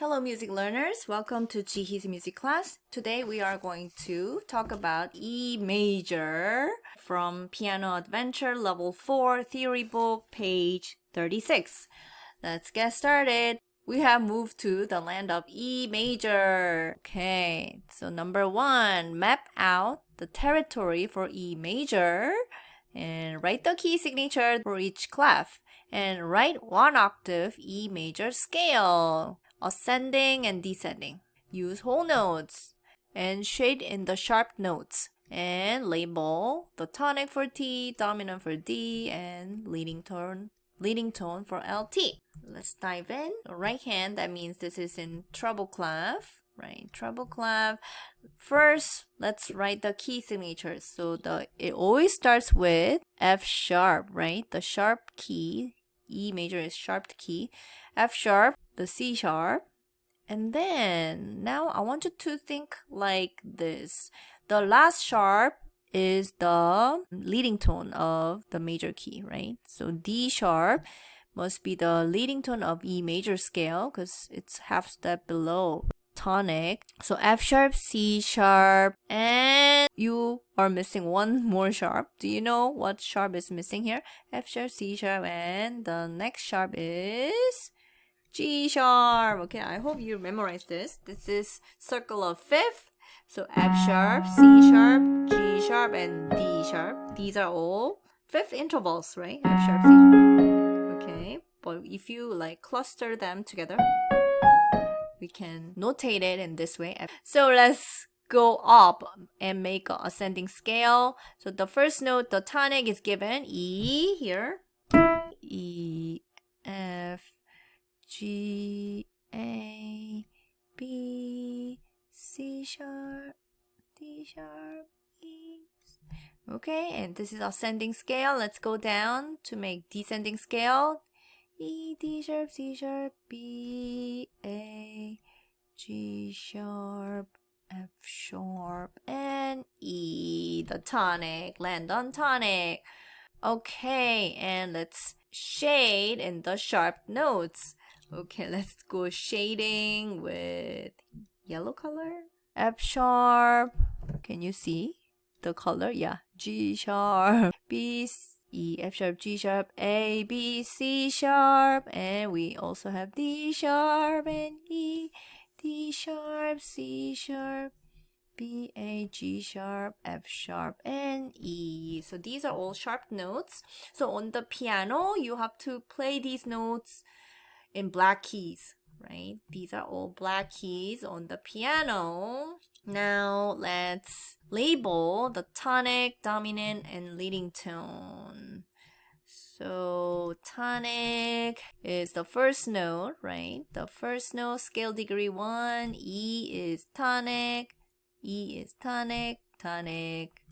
Hello music learners, welcome to Jihee's music class. Today we are going to talk about E major from Piano Adventure Level 4 Theory Book, page 36. Let's get started. We have moved to the land of E major. Okay, so number 1, map out the territory for E major and write the key signature for each clef and write 1 octave E major scale. Ascending and descending. Use whole notes and shade in the sharp notes and label the tonic for T, dominant for D, and leading tone for LT. Let's dive in. Right hand, that means this is in treble clef, right? Treble clef. First, let's write the key signatures. So it always starts with F sharp, right? The sharp key. E major is sharp key. F sharp, the C sharp. And then now I want you to think like this. The last sharp is the leading tone of the major key, right? So D sharp must be the leading tone of E major scale because it's half step below tonic. So F sharp, C sharp, and you are missing one more sharp. Do you know what sharp is missing here? F sharp, C sharp, and the next sharp is G sharp. Okay, I hope you memorize this. This is circle of fifth. So F sharp, C sharp, G sharp, and D sharp. These are all fifth intervals, right? F sharp, C sharp. Okay, but if you like cluster them together, we can notate it in this way. So let's go up and make an ascending scale. So the first note, the tonic is given E here. E, F, G, A, B, C sharp, D sharp, E. Okay, and this is ascending scale. Let's go down to make descending scale. E, D sharp, C sharp, B, A, G sharp, F sharp, and E. The tonic, land on tonic. Okay, and let's shade in the sharp notes. Okay, let's go shading with yellow color. F sharp. Can you see the color? Yeah. G sharp. B, E, F sharp, G sharp, A, B, C sharp. And we also have D sharp and E, D sharp, C sharp, B, A, G sharp, F sharp, and E. So these are all sharp notes. So on the piano, you have to play these notes in black keys, right? These are all black keys on the piano. Now let's label the tonic, dominant, and leading tone. So tonic is the first note, right? The first note, scale degree 1, E is tonic, E is tonic, tonic.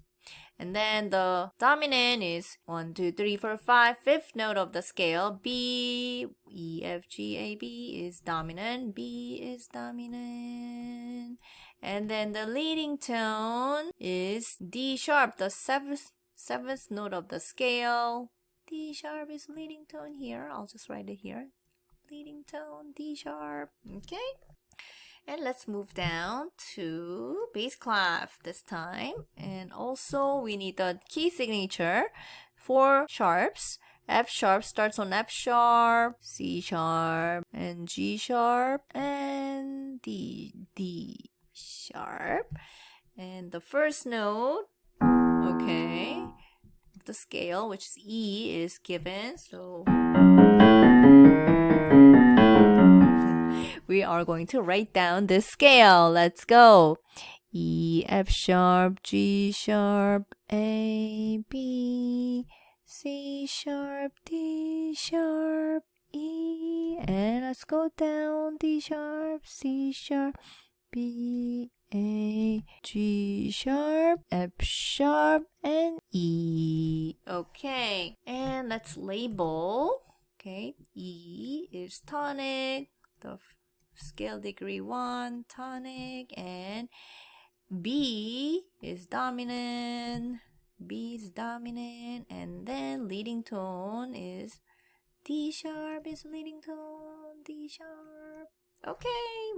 And then the dominant is 1, 2, 3, 4, 5, fifth note of the scale. B, E, F, G, A, B is dominant. B is dominant. And then the leading tone is D sharp, the seventh note of the scale. D sharp is leading tone here. I'll just write it here. Leading tone, D sharp. Okay. And let's move down to bass clef this time. And also we need the key signature for sharps. F sharp starts on F sharp, C sharp, and G sharp, and D sharp. And the first note, okay, the scale, which is E, is given. So we are going to write down this scale. Let's go. E, F sharp, G sharp, A, B, C sharp, D sharp, E. And let's go down. D sharp, C sharp, B, A, G sharp, F sharp, and E. Okay, and let's label. Okay, E is tonic, the scale degree 1, tonic, and B is dominant. B is dominant, and then leading tone is D sharp is leading tone, D sharp. Okay,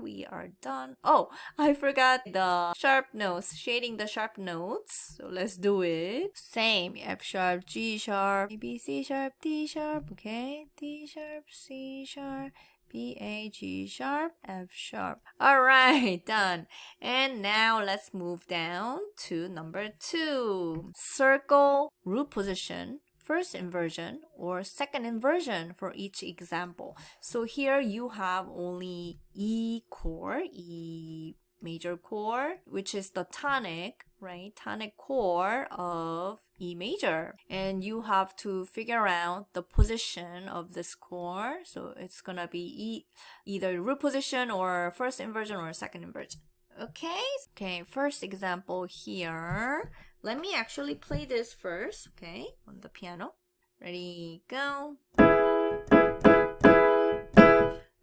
we are done. Oh, I forgot the sharp notes, shading the sharp notes. So let's do it. Same, F sharp, G sharp, A, B, C sharp, D sharp, okay? D sharp, C sharp, B, A, G sharp, F sharp. All right, done. And now let's move down to number 2. Circle root position, first inversion or second inversion for each example. So here you have only E chord, E major chord, which is the tonic, right? Tonic chord of E major. And you have to figure out the position of this chord. So it's gonna be either root position or first inversion or second inversion. Okay, first example here. Let me actually play this first, okay, on the piano. Ready, go.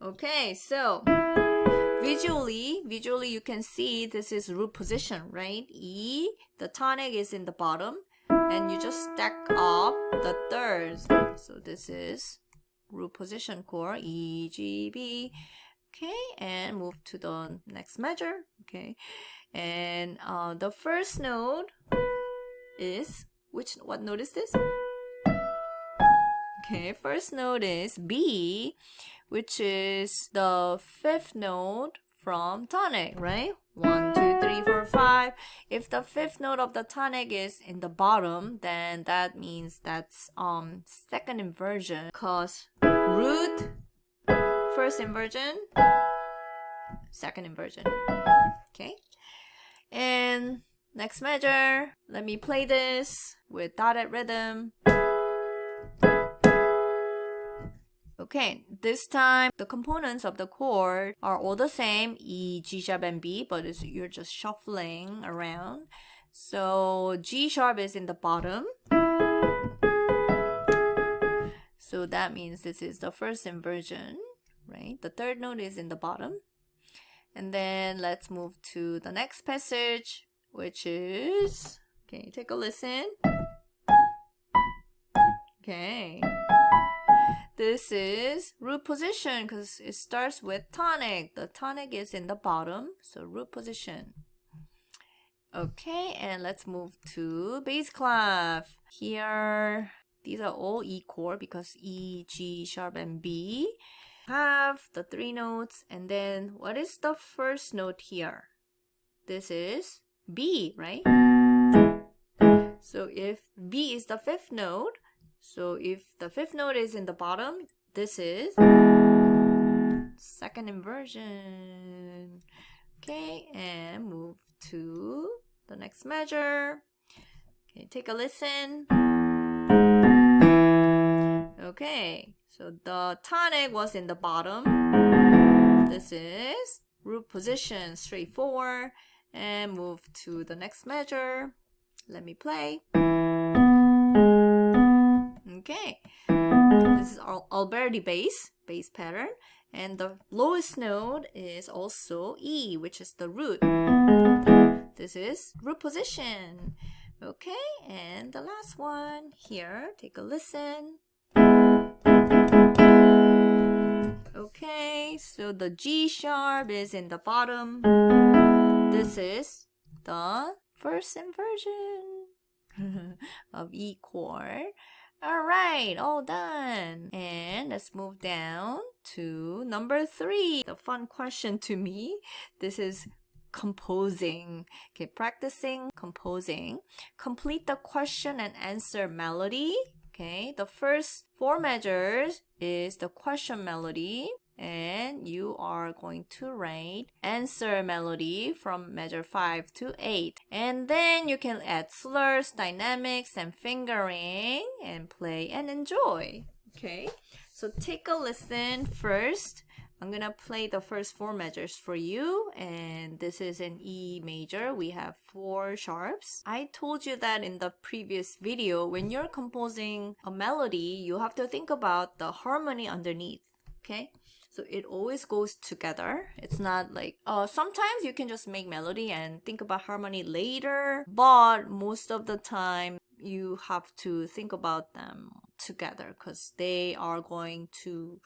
Okay, so visually you can see this is root position, right? E, the tonic is in the bottom, and you just stack up the thirds. So this is root position chord, E, G, B. Okay, and move to the next measure. Okay, and the first note is, what note is this? Okay, first note is B, which is the 5th note from tonic, right? 1, 2, 3, 4, 5. If the 5th note of the tonic is in the bottom, then that means that's second inversion, because root, first inversion, second inversion. Okay, and next measure, let me play this with dotted rhythm. Okay, this time the components of the chord are all the same, E, G sharp, and B, but you're just shuffling around. So G sharp is in the bottom. So that means this is the first inversion, right? The third note is in the bottom. And then let's move to the next passage, which is, okay, take a listen. Okay. This is root position because it starts with tonic. The tonic is in the bottom, so root position. Okay, and let's move to bass clef. Here, these are all E chord because E, G sharp, and B have the 3 notes. And then what is the first note here? This is B, right? So if B is the 5th note, so if the 5th note is in the bottom, this is second inversion. Okay, and move to the next measure. Okay, take a listen. Okay, so the tonic was in the bottom. This is root position, straightforward. And move to the next measure. Let me play. Okay, this is Alberti bass pattern, and the lowest note is also E, which is the root. This is root position. Okay, and the last one here, take a listen. Okay, so the G sharp is in the bottom. This is the first inversion of E chord. Alright, all done. And let's move down to number 3. The fun question to me, this is composing. Okay, practicing composing. Complete the question and answer melody. Okay, the first 4 measures is the question melody. And you are going to write answer melody from measure 5 to 8. And then you can add slurs, dynamics, and fingering and play and enjoy. Okay, so take a listen first. I'm gonna play the first 4 measures for you, and this is in E major. We have 4 sharps. I told you that in the previous video, when you're composing a melody, you have to think about the harmony underneath. Okay, so it always goes together. It's not like, sometimes you can just make melody and think about harmony later, but most of the time you have to think about them together because they are going to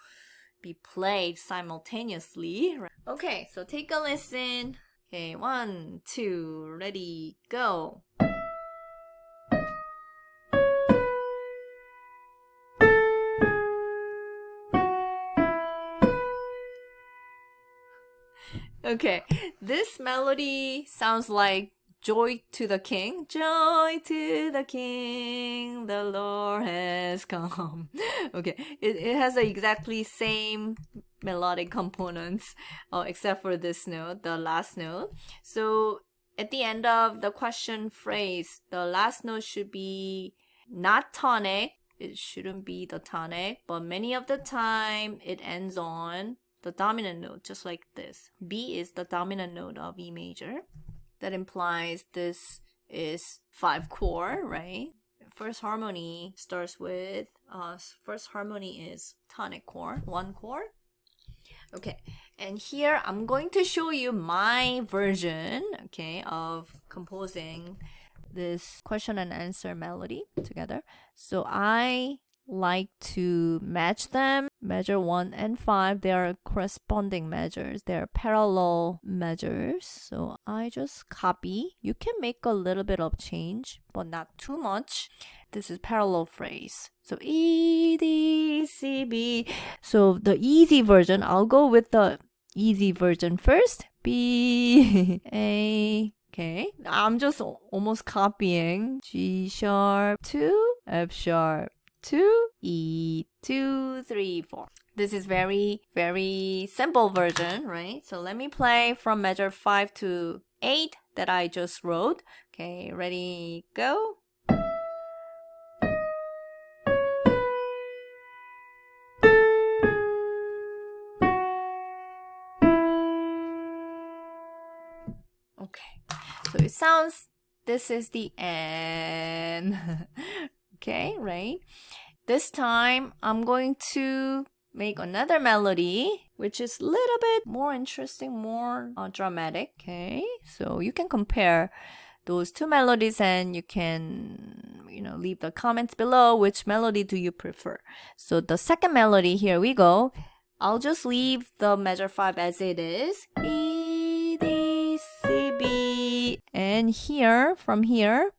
be played simultaneously. Okay, so take a listen. Okay, 1, 2, ready, go. Okay, this melody sounds like Joy to the King. Joy to the King, the Lord has come. Okay, it has the exactly same melodic components, except for this note, the last note. So at the end of the question phrase, the last note should be not tonic. It shouldn't be the tonic, but many of the time it ends on the dominant note, just like this. B is the dominant note of E major. That implies this is 5 chord, right? First harmony starts with, first harmony is tonic chord, 1 chord. Okay, and here I'm going to show you my version, okay, of composing this question and answer melody together. So I like to match them. Measure 1 and 5, they are corresponding measures. They are parallel measures. So I just copy. You can make a little bit of change, but not too much. This is parallel phrase. So E, D, C, B. So the easy version, I'll go with the easy version first. B, A, okay. I'm just almost copying. G sharp 2, F sharp 2, E 2, 3, 4. This is very, very simple version, right? So let me play from measure 5 to 8 that I just wrote. Okay, ready, go. Okay, so it sounds, this is the end. Okay, right? This time, I'm going to make another melody, which is a little bit more interesting, more dramatic. Okay, so you can compare those two melodies and you can, leave the comments below which melody do you prefer. So the second melody, here we go. I'll just leave the measure 5 as it is. E, D, C, B. And here, from here,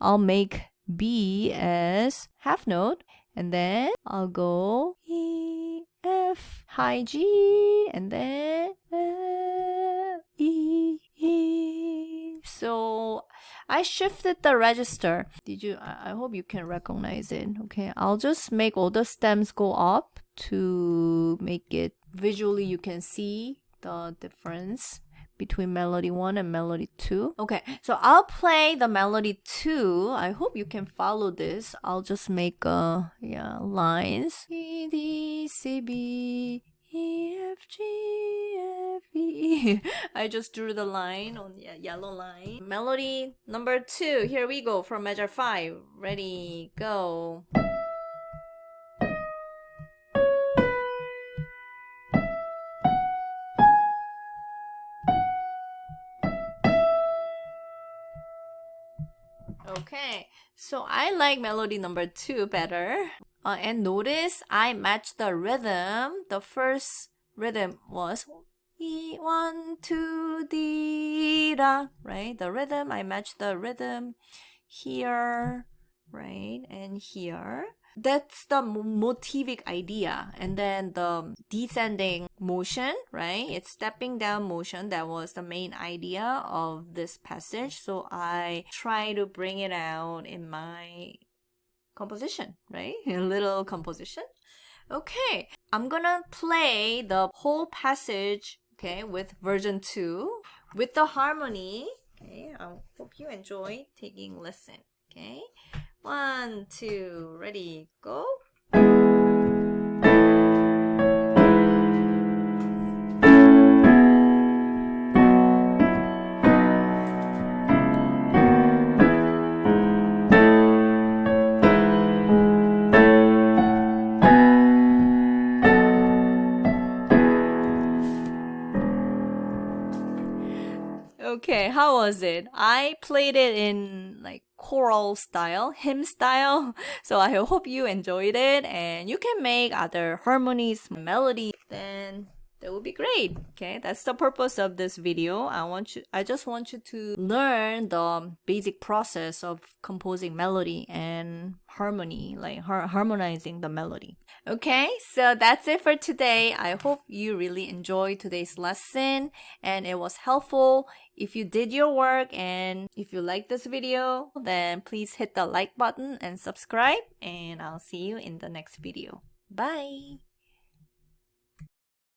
I'll make B as half note. And then I'll go E, F, high G, and then E, E. So I shifted the register. I hope you can recognize it. Okay, I'll just make all the stems go up to make it visually you can see the difference between melody 1 and melody 2. Okay, so I'll play the melody 2. I hope you can follow this. I'll just make lines. E, D, C, B, E, F, G, F, E. I just drew the line on yellow line. Melody number 2. Here we go from measure 5. Ready, go. Okay, so I like melody number 2 better. And notice I matched the rhythm. The first rhythm was E, 1, 2, D, da, right? The rhythm, I matched the rhythm here, right? And here. That's the motivic idea. And then the descending motion, right? It's stepping down motion. That was the main idea of this passage. So I try to bring it out in my composition, right? A little composition. Okay, I'm gonna play the whole passage, okay, with version 2, with the harmony. Okay, I hope you enjoy taking listen. Okay, 1, 2, ready, go. Okay, how was it? I played it in like choral style, hymn style. So I hope you enjoyed it and you can make other harmonies, melody, then that would be great. Okay, that's the purpose of this video. I just want you to learn the basic process of composing melody and harmony, like harmonizing the melody. Okay, so that's it for today. I hope you really enjoyed today's lesson and it was helpful. If you did your work and if you like this video, then please hit the like button and subscribe, and I'll see you in the next video. Bye!